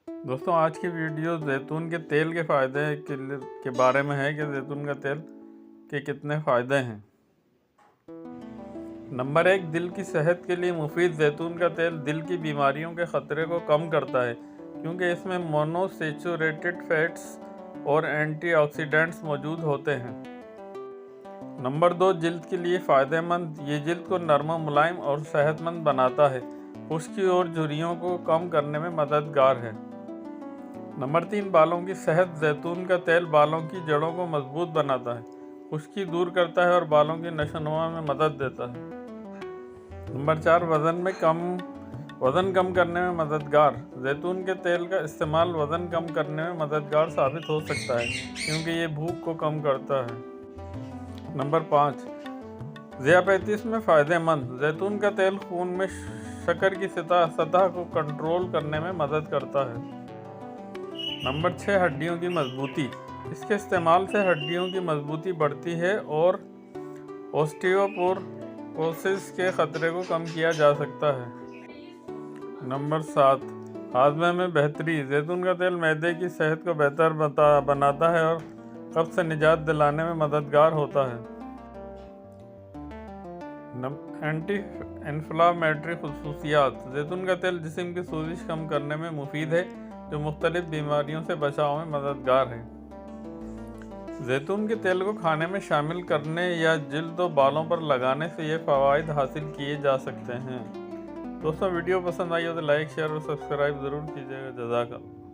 دوستوں آج کی ویڈیو زیتون کے تیل کے فائدے کے بارے میں ہے کہ زیتون کا تیل کے کتنے فائدے ہیں۔ نمبر 1، دل کی صحت کے لیے مفید۔ زیتون کا تیل دل کی بیماریوں کے خطرے کو کم کرتا ہے کیونکہ اس میں مونو سیچوریٹڈ فیٹس اور اینٹی آکسیڈنٹس موجود ہوتے ہیں۔ نمبر 2، جلد کے لیے فائدہ مند۔ یہ جلد کو نرم و ملائم اور صحت مند بناتا ہے، خشکی اور جھریوں کو کم کرنے میں مددگار ہے۔ نمبر 3، بالوں کی صحت۔ زیتون کا تیل بالوں کی جڑوں کو مضبوط بناتا ہے، خشکی دور کرتا ہے اور بالوں کی نشو و نما میں مدد دیتا ہے۔ نمبر 4، وزن کم کرنے میں مددگار۔ زیتون کے تیل کا استعمال وزن کم کرنے میں مددگار ثابت ہو سکتا ہے کیونکہ یہ بھوک کو کم کرتا ہے۔ نمبر 5، ذیابیطس میں فائدہ مند۔ زیتون کا تیل خون میں شکر کی سطح کو کنٹرول کرنے میں مدد کرتا ہے۔ نمبر 6، ہڈیوں کی مضبوطی۔ اس کے استعمال سے ہڈیوں کی مضبوطی بڑھتی ہے اور اوسٹیوپوروسس کے خطرے کو کم کیا جا سکتا ہے۔ نمبر 7، ہاضمے میں بہتری۔ زیتون کا تیل معدے کی صحت کو بہتر بناتا ہے اور قبض سے نجات دلانے میں مددگار ہوتا ہے۔ اینٹی انفلامیٹری خصوصیات۔ زیتون کا تیل جسم کی سوزش کم کرنے میں مفید ہے جو مختلف بیماریوں سے بچاؤ میں مددگار ہے۔ زیتون کے تیل کو کھانے میں شامل کرنے یا جلد و بالوں پر لگانے سے یہ فوائد حاصل کیے جا سکتے ہیں۔ دوستوں ویڈیو پسند آئی ہو تو لائک، شیئر اور سبسکرائب ضرور کیجیے گا۔ جزاک اللہ۔